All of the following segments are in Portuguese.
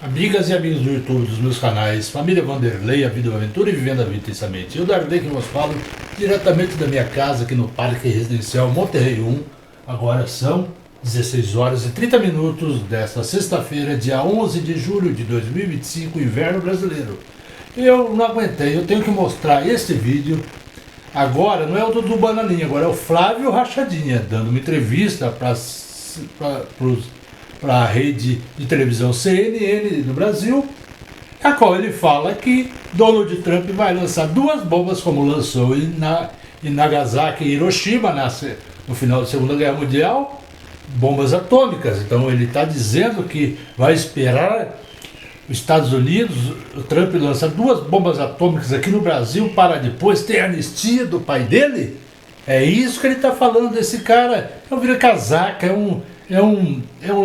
Amigas e amigos do YouTube dos meus canais Família Vanderlei, A Vida e a Aventura e Vivendo a Vida Intensamente. Eu, Darley, que vos falo diretamente da minha casa aqui no Parque Residencial Monterrey 1. Agora são 16 horas e 30 minutos desta sexta-feira, dia 11 de julho de 2025, inverno brasileiro. Eu não aguentei, eu tenho que mostrar este vídeo. Agora não é o Dudu Bananinha, agora é o Flávio Rachadinha, dando uma entrevista para a rede de televisão CNN do Brasil, a qual ele fala que Donald Trump vai lançar duas bombas como lançou em Nagasaki e Hiroshima no final da Segunda Guerra Mundial, bombas atômicas. Então ele está dizendo que vai esperar os Estados Unidos, o Trump lançar duas bombas atômicas aqui no Brasil para depois ter a anistia do pai dele. É isso que ele está falando desse cara. É um vira-casaca, é um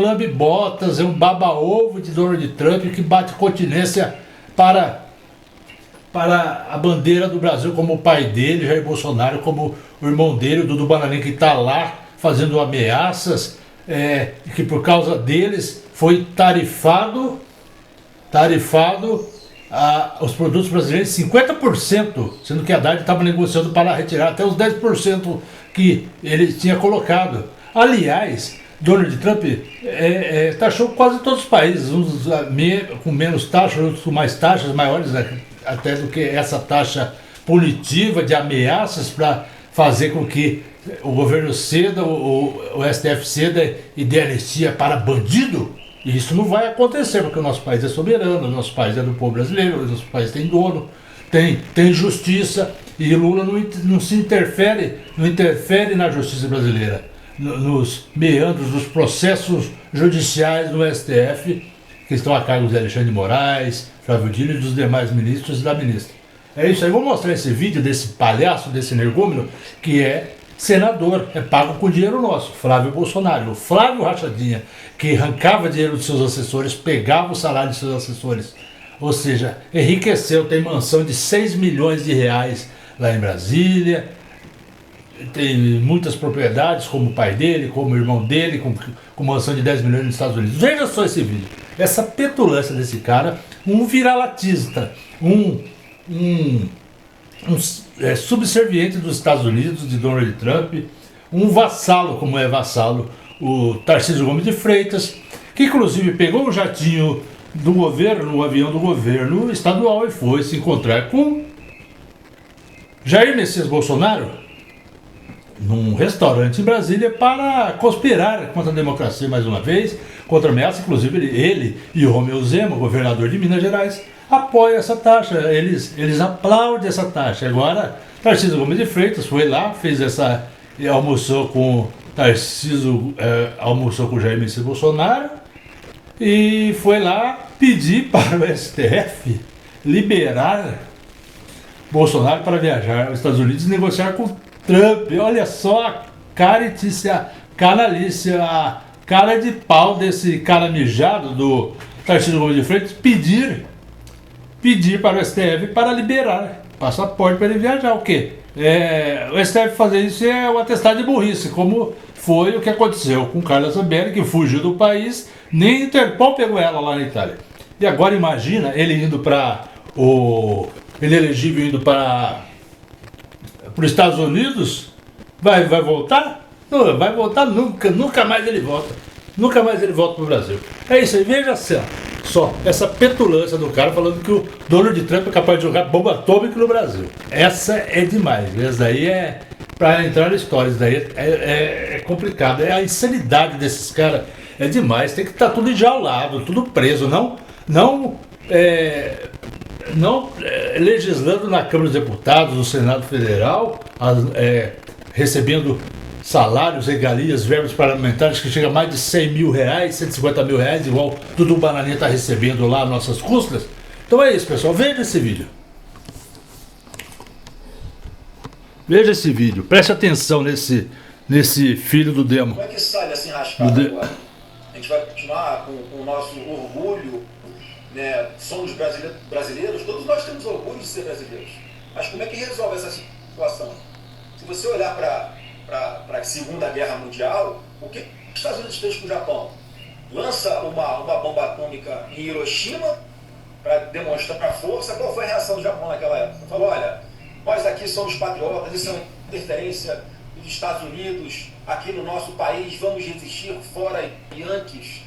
lambe-botas, é um baba-ovo de Donald Trump que bate continência para a bandeira do Brasil, como o pai dele, Jair Bolsonaro, como o irmão dele, o Dudu Bananinha, que está lá fazendo ameaças, que por causa deles foi tarifado os produtos brasileiros 50%, sendo que a Haddad estava negociando para retirar até os 10% que ele tinha colocado. Aliás, Donald Trump taxou quase todos os países, uns com menos taxas, outros com mais taxas maiores até do que essa taxa punitiva de ameaças para fazer com que o governo ceda, o STF ceda e dê anistia para bandido. E isso não vai acontecer, porque o nosso país é soberano, o nosso país é do povo brasileiro, o nosso país tem dono, tem justiça, e Lula não interfere na justiça brasileira, nos meandros dos processos judiciais do STF, que estão a cargo de Alexandre de Moraes, Flávio Dino e dos demais ministros e da ministra. É isso aí, vou mostrar esse vídeo desse palhaço, desse energúmeno, que é senador, é pago com dinheiro nosso, Flávio Bolsonaro, o Flávio Rachadinha, que arrancava dinheiro dos seus assessores, pegava o salário de seus assessores, ou seja, enriqueceu, tem mansão de 6 milhões de reais lá em Brasília, tem muitas propriedades, como o pai dele, como o irmão dele, com mansão de 10 milhões nos Estados Unidos. Veja só esse vídeo, essa petulância desse cara, um vira-latista, subserviente dos Estados Unidos, de Donald Trump, um vassalo, como é vassalo o Tarcísio Gomes de Freitas, que inclusive pegou um jatinho do governo, um avião do governo estadual, e foi se encontrar com Jair Messias Bolsonaro num restaurante em Brasília para conspirar contra a democracia mais uma vez, contra a ameaça. Inclusive ele e o Romeu Zema, governador de Minas Gerais, apoiam essa taxa, eles aplaudem essa taxa. Agora, Tarcísio Gomes de Freitas foi lá, almoçou com Tarcísio, almoçou com Jair Messias Bolsonaro e foi lá pedir para o STF liberar Bolsonaro para viajar aos Estados Unidos e negociar com Trump. Olha só a caretice, a canalice, a cara de pau desse cara mijado do Tarcísio Gomes de Freitas pedir para o STF para liberar passaporte para ele viajar. O quê? O STF fazer isso é um atestado de burrice, como foi o que aconteceu com Carla Zambelli, que fugiu do país, nem Interpol pegou ela lá na Itália. E agora imagina ele indo ele elegível indo para os Estados Unidos, vai voltar? Não vai voltar nunca mais ele volta. Nunca mais ele volta para o Brasil. É isso aí, veja só essa petulância do cara falando que o Donald Trump é capaz de jogar bomba atômica no Brasil. Essa é demais, essa daí é para entrar na história, isso daí é complicado. A insanidade desses caras é demais, tem que estar tudo enjaulado, tudo preso, não legislando na Câmara dos Deputados, no Senado Federal, recebendo salários, regalias, verbos parlamentares que chega a mais de 100 mil reais, 150 mil reais, igual Dudu Bananinha está recebendo lá nossas custas. Então é isso, pessoal, veja esse vídeo. Veja esse vídeo, preste atenção nesse filho do demo. Como é que sai dessa enrascada agora? A gente vai continuar com o nosso orgulho, né? Somos brasileiros, todos nós temos orgulho de ser brasileiros. Mas como é que resolve essa situação? Se você olhar para a Segunda Guerra Mundial, o que os Estados Unidos fez com o Japão? Lança uma bomba atômica atômica em Hiroshima para demonstrar a força. Qual foi a reação do Japão naquela época? Falou, olha, nós aqui somos patriotas, isso é uma interferência dos Estados Unidos aqui no nosso país, vamos resistir fora Yankees.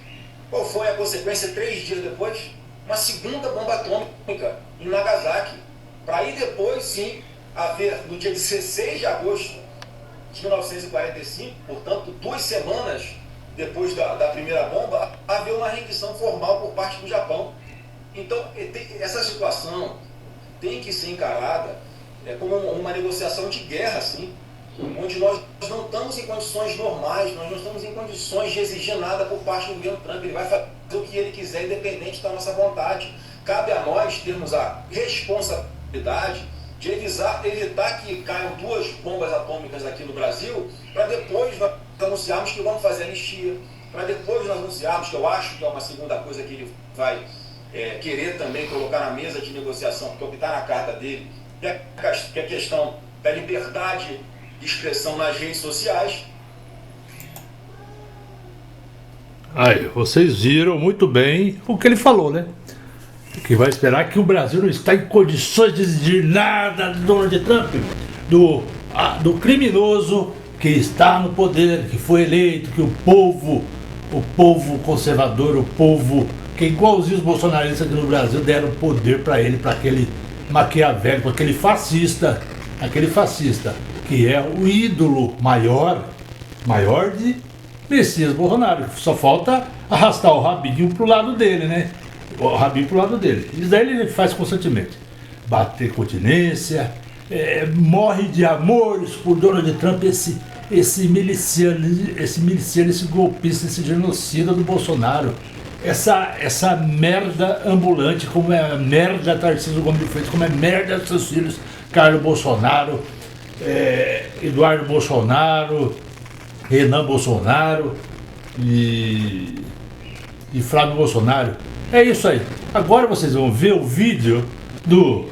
Qual foi a consequência 3 dias depois? Uma segunda bomba atômica em Nagasaki, para aí depois sim haver, no dia 16 de agosto de 1945, portanto 2 semanas depois da primeira bomba, haver uma rendição formal por parte do Japão. Então essa situação tem que ser encarada como uma negociação de guerra, assim, onde nós não estamos em condições normais, nós não estamos em condições de exigir nada por parte do governo Trump. Ele vai fazer o que ele quiser, independente da nossa vontade. Cabe a nós termos a responsabilidade de evitar que caiam 2 bombas atômicas aqui no Brasil, para depois nós anunciarmos que vamos fazer anistia, para depois nós anunciarmos, que eu acho que é uma segunda coisa que ele vai querer também colocar na mesa de negociação, porque é o que está na carta dele, que é a questão da liberdade de expressão nas redes sociais. Aí, vocês viram muito bem o que ele falou, né? Que vai esperar que o Brasil não está em condições de exigir nada do Donald Trump, do criminoso que está no poder, que foi eleito, que o povo conservador, o povo que é igualzinho os bolsonaristas aqui no Brasil deram poder para ele, para aquele maquiavélico, aquele fascista, que é o ídolo maior de Messias Bolsonaro. Só falta arrastar o rabinho pro lado dele, né? O rabinho pro lado dele. Isso daí ele faz constantemente. Bater continência, morre de amores por Donald Trump, esse miliciano, esse golpista, esse genocida do Bolsonaro. Essa merda ambulante, como é a merda Tarcísio Gomes de Freitas, como é merda seus filhos, Carlos Bolsonaro, Eduardo Bolsonaro, Renan Bolsonaro e Flávio Bolsonaro. É isso aí. Agora vocês vão ver o vídeo do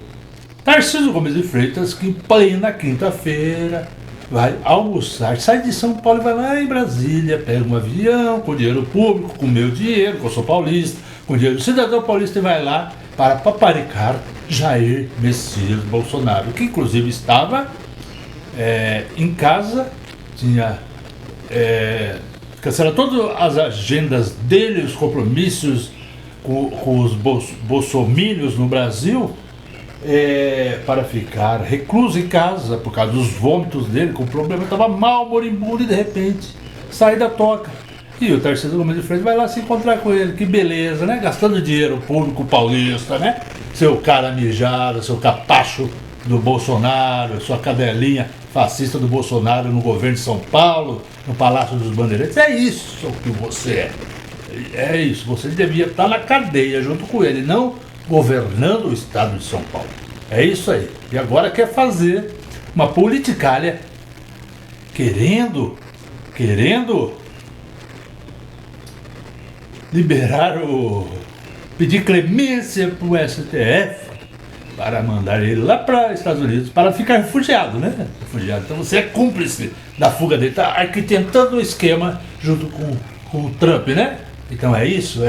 Tarcísio Gomes de Freitas, que em plena quinta-feira vai almoçar, sai de São Paulo e vai lá em Brasília, pega um avião com dinheiro público, com meu dinheiro, que eu sou paulista, com dinheiro do cidadão paulista, e vai lá para paparicar Jair Messias Bolsonaro, que inclusive estava em casa, tinha cancelado todas as agendas dele, os compromissos com os bolsominions no Brasil, para ficar recluso em casa por causa dos vômitos dele, com o problema, estava mal, moribundo, e de repente sai da toca. E o Tarcísio Gomes de Freitas vai lá se encontrar com ele, que beleza, né? Gastando dinheiro público paulista, né? Seu cara mijado, seu capacho do Bolsonaro, sua cadelinha fascista do Bolsonaro no governo de São Paulo, no Palácio dos Bandeirantes. É isso que você é. É isso, você devia estar na cadeia junto com ele, não governando o estado de São Paulo. É isso aí. E agora quer fazer uma politicalha querendo pedir clemência para o STF para mandar ele lá para os Estados Unidos para ficar refugiado, né? Então você é cúmplice da fuga dele, está arquitetando o esquema junto com o Trump, né? Então é isso,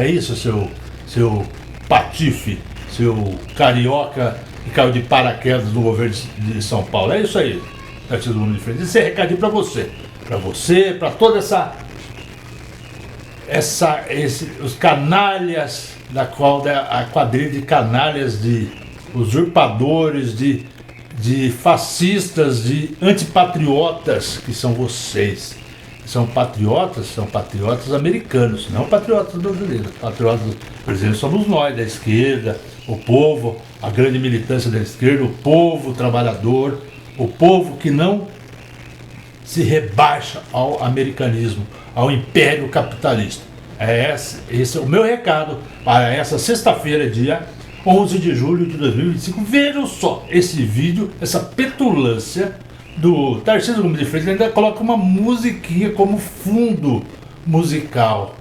seu patife, seu carioca que caiu de paraquedas no governo de São Paulo. É isso aí, Tarcísio Gomes de Freitas. Esse é recadinho para você, para toda os canalhas a quadrilha de canalhas, de usurpadores, de fascistas, de antipatriotas que são vocês. São patriotas americanos, não patriotas brasileiros. Patriotas brasileiros somos nós, da esquerda, o povo, a grande militância da esquerda, o povo trabalhador, o povo que não se rebaixa ao americanismo, ao império capitalista. Esse é o meu recado para essa sexta-feira, dia 11 de julho de 2025. Vejam só esse vídeo, essa petulância do Tarcísio Gomes de Freitas. Ainda coloca uma musiquinha como fundo musical,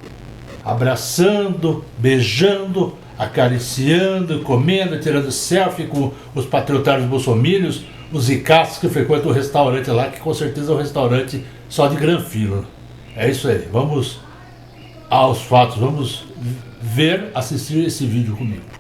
abraçando, beijando, acariciando, comendo, tirando selfie com os patriotários bolsominions, os ricaços que frequentam o restaurante lá, que com certeza é um restaurante só de granfino. É isso aí, vamos aos fatos. Vamos assistir esse vídeo comigo.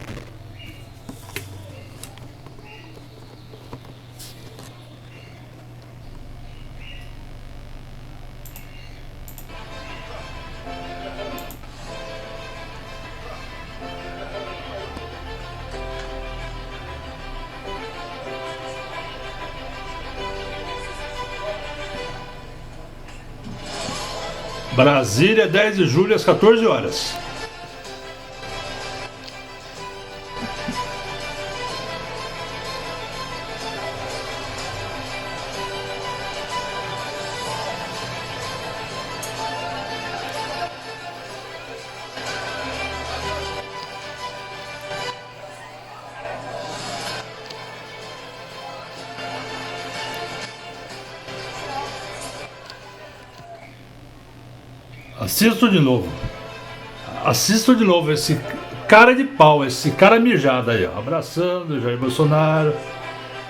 Brasília, 10 de julho, às 14 horas. Assisto de novo esse cara de pau, esse cara mijado aí, ó, abraçando o Jair Bolsonaro,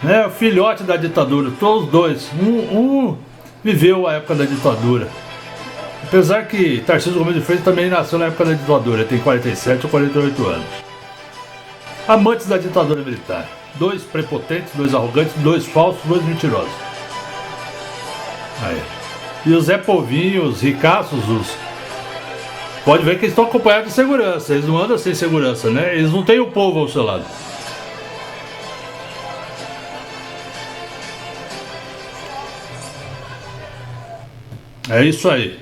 né, o filhote da ditadura, todos os dois, um viveu a época da ditadura, apesar que Tarcísio Gomes de Freitas também nasceu na época da ditadura, tem 47 ou 48 anos, amantes da ditadura militar, dois prepotentes, dois arrogantes, dois falsos, dois mentirosos, aí. E o Zé Povinho, os ricaços, pode ver que eles estão acompanhados de segurança. Eles não andam sem segurança, né? Eles não têm o povo ao seu lado. É isso aí.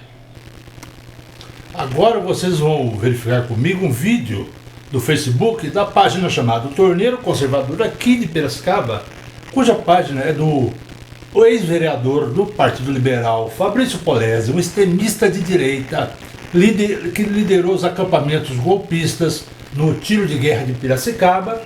Agora vocês vão verificar comigo um vídeo do Facebook da página chamada Torneiro Conservador aqui de Piracicaba, cuja página é do ex-vereador do Partido Liberal, Fabrício Polezi, um extremista de direita, que liderou os acampamentos golpistas no tiro de guerra de Piracicaba,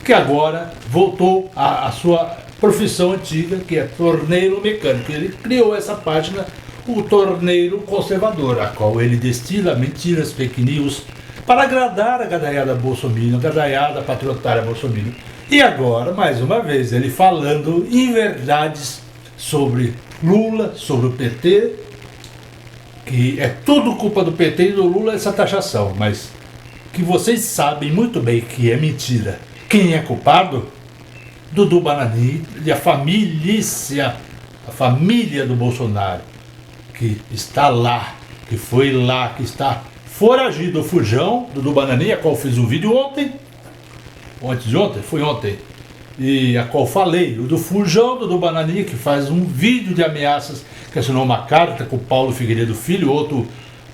que agora voltou à sua profissão antiga, que é torneiro mecânico. Ele criou essa página, o Torneiro Conservador, a qual ele destila mentiras, fake news, para agradar a gadaiada bolsominion, a gadaiada patriotária bolsominion. E agora, mais uma vez, ele falando inverdades sobre Lula, sobre o PT, que é tudo culpa do PT e do Lula essa taxação, mas que vocês sabem muito bem que é mentira. Quem é culpado? Dudu Banani e a família do Bolsonaro, que está lá, que foi lá, que está foragido, o Fujão, Dudu Banani, a qual fiz um vídeo ontem, antes de ontem, foi ontem, e a qual falei, o do Fujão, do Banani, que faz um vídeo de ameaças, que assinou uma carta com o Paulo Figueiredo Filho, outro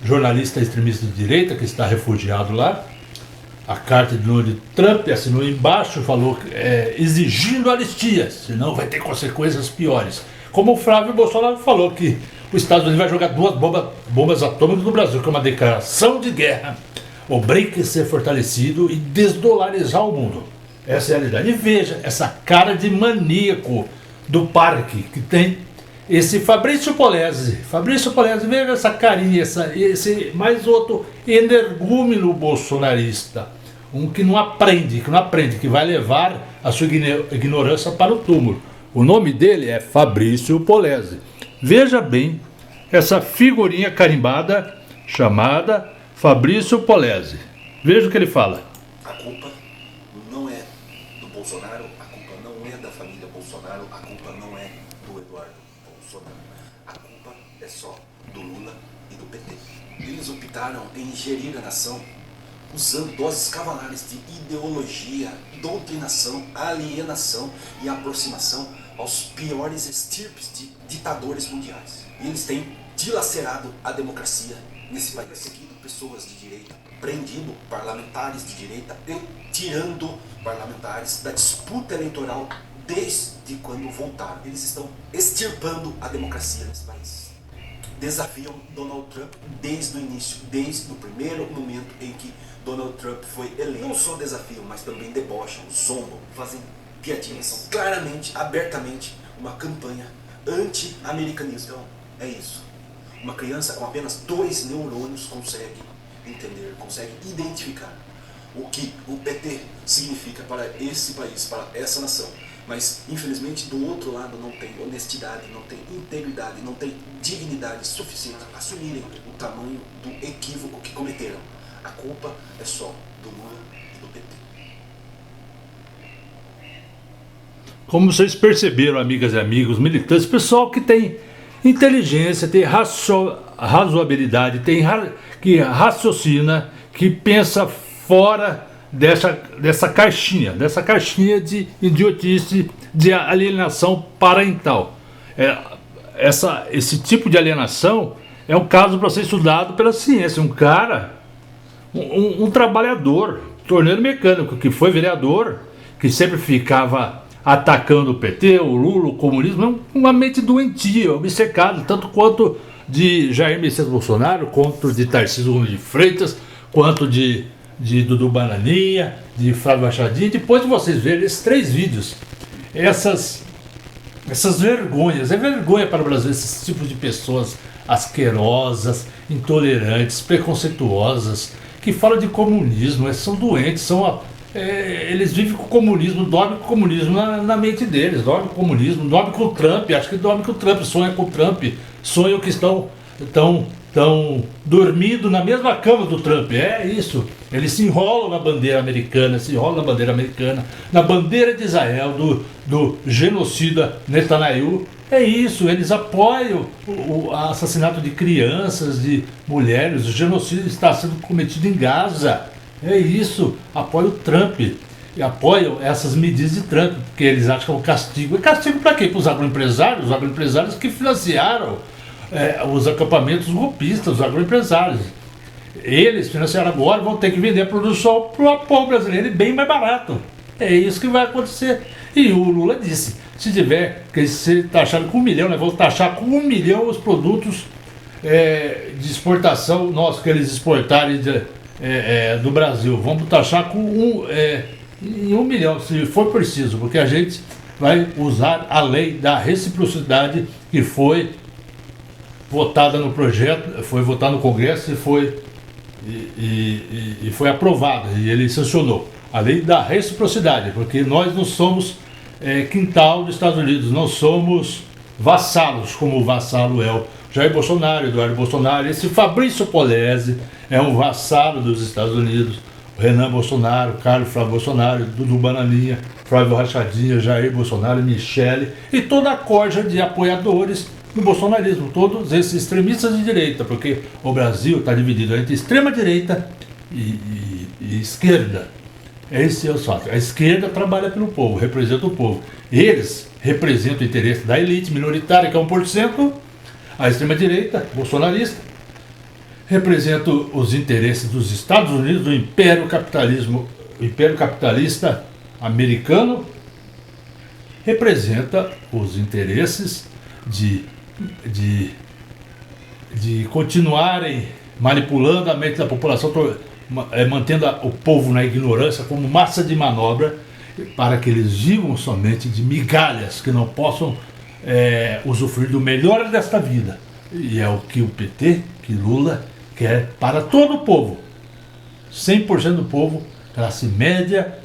jornalista extremista de direita, que está refugiado lá. A carta de Trump assinou embaixo, falou exigindo anistia, senão vai ter consequências piores. Como o Flávio Bolsonaro falou que os Estados Unidos vai jogar 2 bombas atômicas no Brasil, que é uma declaração de guerra, obriga a ser fortalecido e desdolarizar o mundo. Essa é a realidade. E veja essa cara de maníaco do parque que tem esse Fabrício Polezi. Veja essa carinha, esse mais outro energúmeno bolsonarista. Um que não aprende, que vai levar a sua ignorância para o túmulo. O nome dele é Fabrício Polezi. Veja bem essa figurinha carimbada chamada Fabrício Polezi. Veja o que ele fala. A culpa não é do Bolsonaro, a culpa não é da família Bolsonaro, a culpa não é do Eduardo Bolsonaro. A culpa é só do Lula e do PT. Eles optaram em gerir a nação usando doses cavalares de ideologia, doutrinação, alienação e aproximação aos piores estirpes de ditadores mundiais. E eles têm dilacerado a democracia nesse país, perseguido pessoas de direita, prendido parlamentares de direita e tirando parlamentares da disputa eleitoral desde quando voltaram. Eles estão extirpando a democracia nesse país. Desafiam Donald Trump desde o início, desde o primeiro momento em que Donald Trump foi eleito. Não só desafiam, mas também debocham, zombam, fazem piadinhas. São claramente, abertamente, uma campanha anti-americanismo. Então, é isso. Uma criança com apenas 2 neurônios consegue entender, consegue identificar o que o PT significa para esse país, para essa nação. Mas, infelizmente, do outro lado não tem honestidade, não tem integridade, não tem dignidade suficiente para assumirem o tamanho do equívoco que cometeram. A culpa é só do Lula e do PT. Como vocês perceberam, amigas e amigos, militantes, pessoal que tem inteligência, tem razoabilidade, que raciocina, que pensa fora dessa caixinha de idiotice, de alienação parental. Esse tipo de alienação é um caso para ser estudado pela ciência. Um cara, um trabalhador, torneiro mecânico, que foi vereador, que sempre ficava atacando o PT, o Lula, o comunismo, uma mente doentia, obcecada, tanto quanto de Jair Messias Bolsonaro, quanto de Tarcísio Gomes de Freitas, quanto de Dudu Bananinha, de Flávio Machadinho. Depois de vocês verem esses 3 vídeos, essas vergonhas, é vergonha para o Brasil, esses tipos de pessoas asquerosas, intolerantes, preconceituosas, que falam de comunismo, são doentes, eles vivem com o comunismo, dormem com o comunismo na mente deles, dormem com o comunismo, dormem com o Trump, acho que dormem com o Trump, sonham com o Trump, sonham que estão dormindo na mesma cama do Trump. É isso, eles se enrolam na bandeira americana, na bandeira de Israel, do genocida Netanyahu. É isso, eles apoiam o assassinato de crianças, de mulheres, o genocídio está sendo cometido em Gaza. É isso, apoiam o Trump, e apoiam essas medidas de Trump, porque eles acham que é um castigo. E castigo para quê? Para os agroempresários que financiaram os acampamentos golpistas, os agroempresários. Eles financiaram agora, vão ter que vender a produção para o povo brasileiro bem mais barato. É isso que vai acontecer. E o Lula disse, se tiver que ser taxado com 1 milhão, né, vão taxar com 1 milhão os produtos de exportação nossos que eles exportarem do Brasil. Vamos taxar com em 1 milhão, se for preciso, porque a gente vai usar a lei da reciprocidade que foi votada no projeto, foi votada no Congresso e foi aprovada, e ele sancionou a lei da reciprocidade, porque nós não somos quintal dos Estados Unidos, não somos vassalos, como o vassalo é o Jair Bolsonaro, Eduardo Bolsonaro. Esse Fabrício Polese é um vassalo dos Estados Unidos, o Renan Bolsonaro, Carlos Flávio Bolsonaro, Dudu Bananinha, Flávio Rachadinha, Jair Bolsonaro, Michele e toda a corja de apoiadores do bolsonarismo, todos esses extremistas de direita, porque o Brasil está dividido entre extrema direita e esquerda. Esse é o fato. A esquerda trabalha pelo povo, representa o povo. Eles representam o interesse da elite minoritária, que é 1%, a extrema direita, bolsonarista, representa os interesses dos Estados Unidos, do império capitalista americano, representa os interesses de continuarem manipulando a mente da população, mantendo o povo na ignorância como massa de manobra, para que eles vivam somente de migalhas, que não possam usufruir do melhor desta vida. E é o que o PT, que Lula, quer para todo o povo. 100% do povo, classe média,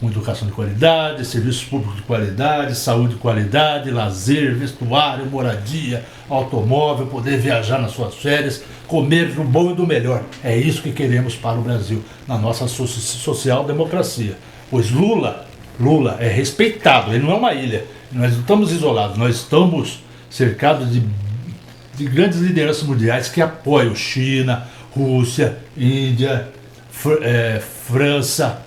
com educação de qualidade, serviços públicos de qualidade, saúde de qualidade, lazer, vestuário, moradia, automóvel, poder viajar nas suas férias, comer do bom e do melhor. É isso que queremos para o Brasil, na nossa social-democracia. Pois Lula é respeitado, ele não é uma ilha. Nós não estamos isolados, nós estamos cercados de grandes lideranças mundiais que apoiam China, Rússia, Índia, França.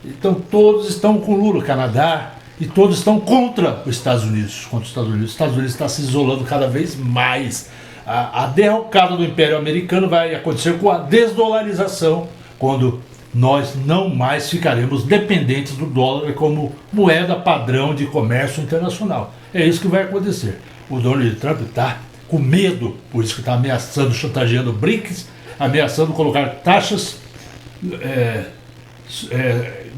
Então todos estão com Lula, Canadá, e todos estão contra os Estados Unidos. Os Estados Unidos está se isolando cada vez mais. A derrocada do Império Americano vai acontecer com a desdolarização, quando nós não mais ficaremos dependentes do dólar como moeda padrão de comércio internacional. É isso que vai acontecer. O Donald Trump está com medo, por isso que está ameaçando, chantageando o BRICS, ameaçando colocar taxas,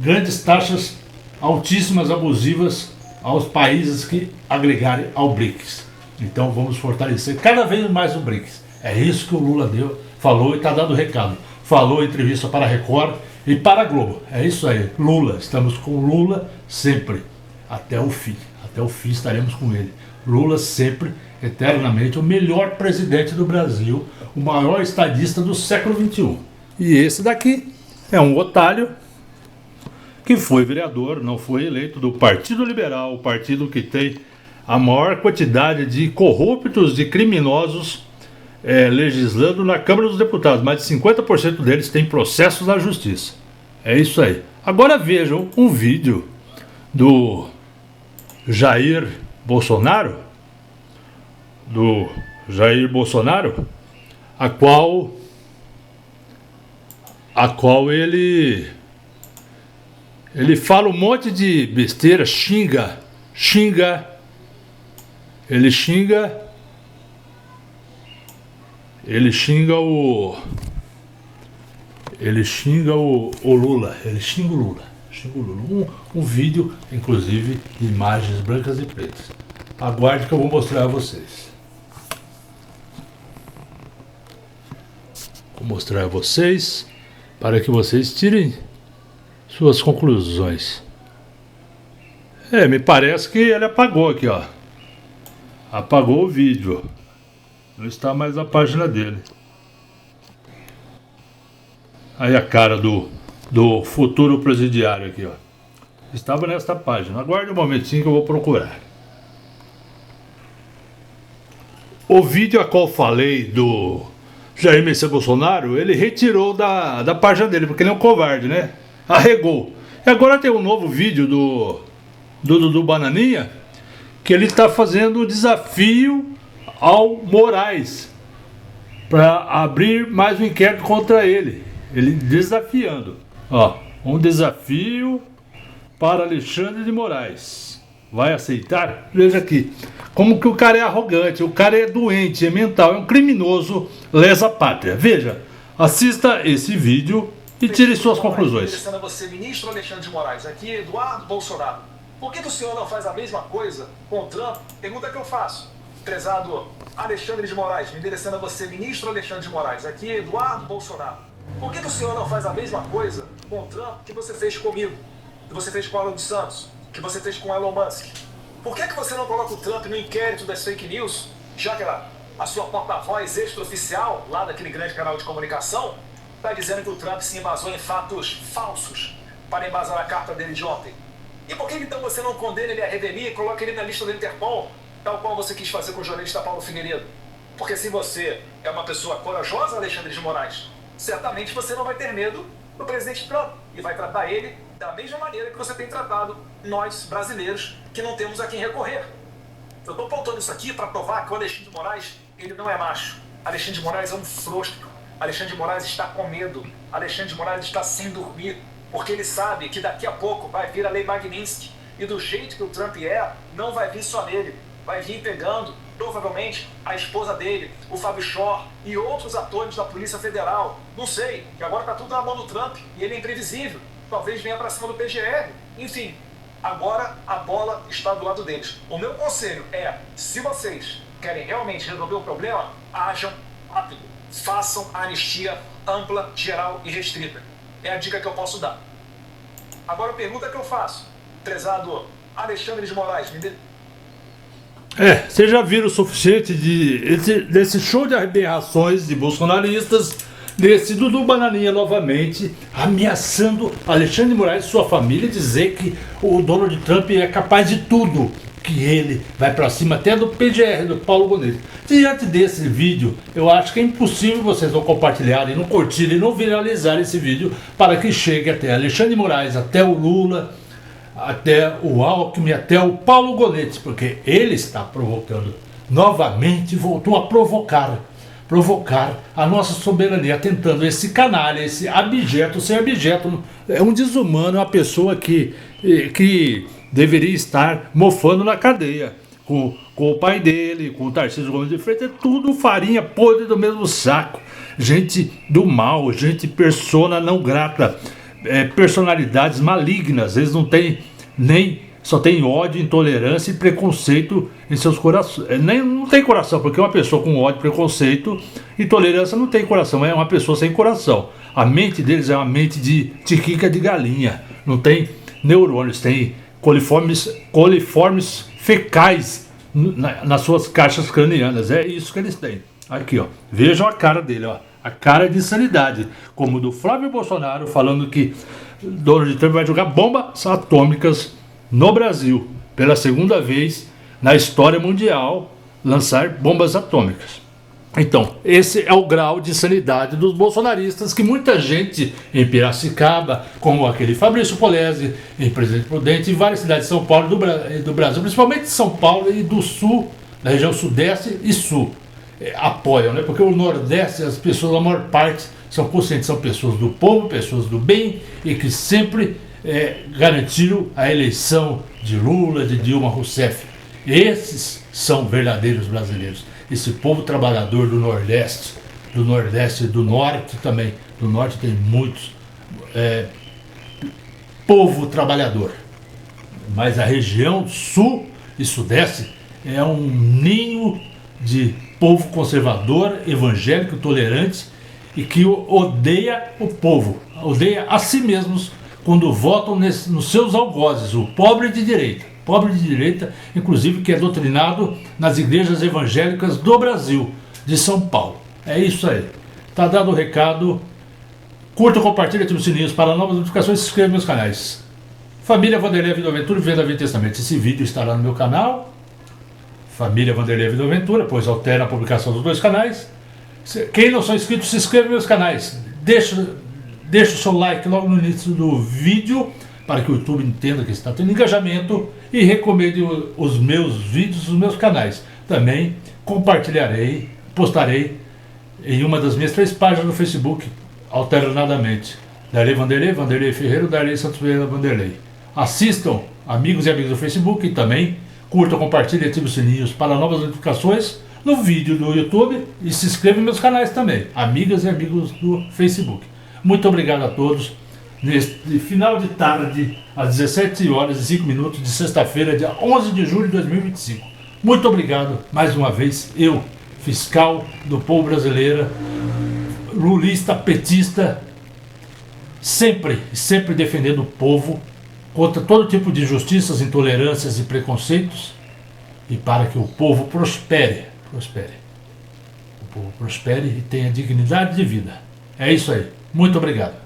grandes taxas altíssimas, abusivas aos países que agregarem ao BRICS. Então vamos fortalecer cada vez mais o BRICS. É isso que o Lula falou e está dando recado. Falou em entrevista para a Record e para a Globo. É isso aí, Lula. Estamos com Lula sempre. até o fim. Até o fim estaremos com ele. Lula sempre, eternamente, o melhor presidente do Brasil, o maior estadista do século XXI. E esse daqui é um otário que foi vereador, não foi eleito, do Partido Liberal, o partido que tem a maior quantidade de corruptos, de criminosos legislando na Câmara dos Deputados. Mais de 50% deles têm processos na justiça. É isso aí. Agora vejam um vídeo do Jair Bolsonaro, a qual ele fala um monte de besteira, ele xinga o Lula, um vídeo, inclusive, de imagens brancas e pretas. Aguarde que eu vou mostrar a vocês. Vou mostrar a vocês para que vocês tirem suas conclusões. Me parece que ele apagou aqui, ó. Apagou o vídeo. Não está mais na página dele. Aí a cara do futuro presidiário aqui, ó. Estava nesta página. Aguarde um momentinho que eu vou procurar. O vídeo a qual falei do Jair Messias Bolsonaro, ele retirou da página dele, porque ele é um covarde, né? Arregou. E agora tem um novo vídeo do Bananinha, que ele está fazendo o desafio ao Moraes para abrir mais um inquérito contra ele. Ele desafiando. Ó, um desafio para Alexandre de Moraes. Vai aceitar? Veja aqui. Como que o cara é arrogante, o cara é doente, é mental, é um criminoso, lesa pátria. Veja, assista esse vídeo e tire suas conclusões. Interessando a você, ministro Alexandre de Moraes, aqui Eduardo Bolsonaro. Por que o senhor não faz a mesma coisa com o Trump? Pergunta que eu faço. Prezado Alexandre de Moraes, me endereçando a você, ministro Alexandre de Moraes, aqui Eduardo Bolsonaro. Por que o senhor não faz a mesma coisa com o Trump que você fez comigo, que você fez com o Alan dos Santos, que você fez com o Elon Musk? Por que você não coloca o Trump no inquérito das fake news, já que a sua porta-voz extraoficial, lá daquele grande canal de comunicação, está dizendo que o Trump se embasou em fatos falsos para embasar a carta dele de ontem? E por que então você não condena ele à revelia e coloca ele na lista do Interpol, tal qual você quis fazer com o jornalista Paulo Figueiredo? Porque se você é uma pessoa corajosa, Alexandre de Moraes, certamente você não vai ter medo do presidente Trump e vai tratar ele da mesma maneira que você tem tratado nós, brasileiros, que não temos a quem recorrer. Eu estou apontando isso aqui para provar que o Alexandre de Moraes, ele não é macho. Alexandre de Moraes é um frouxo. Alexandre de Moraes está com medo. Alexandre de Moraes está sem dormir, porque ele sabe que daqui a pouco vai vir a lei Magnitsky. E do jeito que o Trump não vai vir só nele. Vai vir pegando, provavelmente, a esposa dele, o Fábio Shor e outros atores da Polícia Federal. Não sei, que agora está tudo na mão do Trump e ele é imprevisível. Talvez venha para cima do PGR. Enfim, agora a bola está do lado deles. O meu conselho é, se vocês querem realmente resolver o problema, ajam rápido. Façam a anistia ampla, geral e restrita. É a dica que eu posso dar. Agora a pergunta que eu faço, prezado Alexandre de Moraes, me dê... Vocês já viram o suficiente desse show de aberrações de bolsonaristas, desse Dudu Bananinha novamente, ameaçando Alexandre de Moraes e sua família, dizer que o Donald Trump é capaz de tudo, que ele vai pra cima até do PGR, do Paulo Bonito. Diante desse vídeo, eu acho que é impossível vocês não compartilharem, não curtirem, não viralizarem esse vídeo para que chegue até Alexandre de Moraes, até o Lula, até o Alckmin, até o Paulo Gonetti, porque ele está provocando novamente, voltou a provocar a nossa soberania, tentando esse canalha, esse abjeto, ser abjeto, é um desumano, é uma pessoa que deveria estar mofando na cadeia, com o pai dele, com o Tarcísio Gomes de Freitas, é tudo farinha podre do mesmo saco, gente do mal, gente persona não grata, personalidades malignas, eles não têm só tem ódio, intolerância e preconceito em seus corações. Não tem coração, porque uma pessoa com ódio, preconceito, intolerância não tem coração, é uma pessoa sem coração. A mente deles é uma mente de tiquica de galinha, não tem neurônios, tem coliformes fecais nas suas caixas cranianas. É isso que eles têm. Aqui, ó. Vejam a cara dele, ó. A cara de insanidade. Como do Flávio Bolsonaro falando que Donald Trump vai jogar bombas atômicas no Brasil. Pela segunda vez na história mundial, lançar bombas atômicas. Então, esse é o grau de sanidade dos bolsonaristas que muita gente em Piracicaba, como aquele Fabrício Polese, em Presidente Prudente, em várias cidades de São Paulo e do Brasil, principalmente São Paulo e do Sul, da região Sudeste e Sul, apoiam, né? Porque o Nordeste, as pessoas, a maior parte, são conscientes, são pessoas do povo, pessoas do bem e que sempre garantiram a eleição de Lula, de Dilma Rousseff. Esses são verdadeiros brasileiros. Esse povo trabalhador do Nordeste e do Norte também. Do Norte tem muitos povo trabalhador. Mas a região Sul e Sudeste é um ninho de povo conservador, evangélico, tolerante e que odeia o povo, odeia a si mesmos quando votam nos seus algozes, o pobre de direita, inclusive que é doutrinado nas igrejas evangélicas do Brasil, de São Paulo. É isso aí. Tá dado o recado. Curta, compartilha, ative os sininhos para novas notificações e se inscreva nos meus canais. Família Vanderlei Vida Aventura e Venda Vida Testamento. Esse vídeo estará no meu canal, Família Vanderlei Vida Aventura, pois altera a publicação dos dois canais. Quem não são inscritos, se inscreva nos meus canais. Deixa o seu like logo no início do vídeo, para que o YouTube entenda que está tendo engajamento e recomende os meus vídeos nos meus canais. Também compartilharei, postarei em uma das minhas 3 páginas no Facebook, alternadamente. Darley Vanderlei, Vanderlei Ferreira, Darley Santos Pereira Vanderlei. Assistam, amigos e amigas do Facebook, e também curtam, compartilhem e ativem os sininhos para novas notificações no vídeo do YouTube e se inscrevam nos meus canais também, amigas e amigos do Facebook. Muito obrigado a todos. Neste final de tarde, às 17h05 de sexta-feira, dia 11 de julho de 2025. Muito obrigado, mais uma vez, eu, fiscal do povo brasileiro, lulista, petista, sempre defendendo o povo contra todo tipo de injustiças, intolerâncias e preconceitos e para que o povo prospere. O povo prospere e tenha dignidade de vida. É isso aí. Muito obrigado.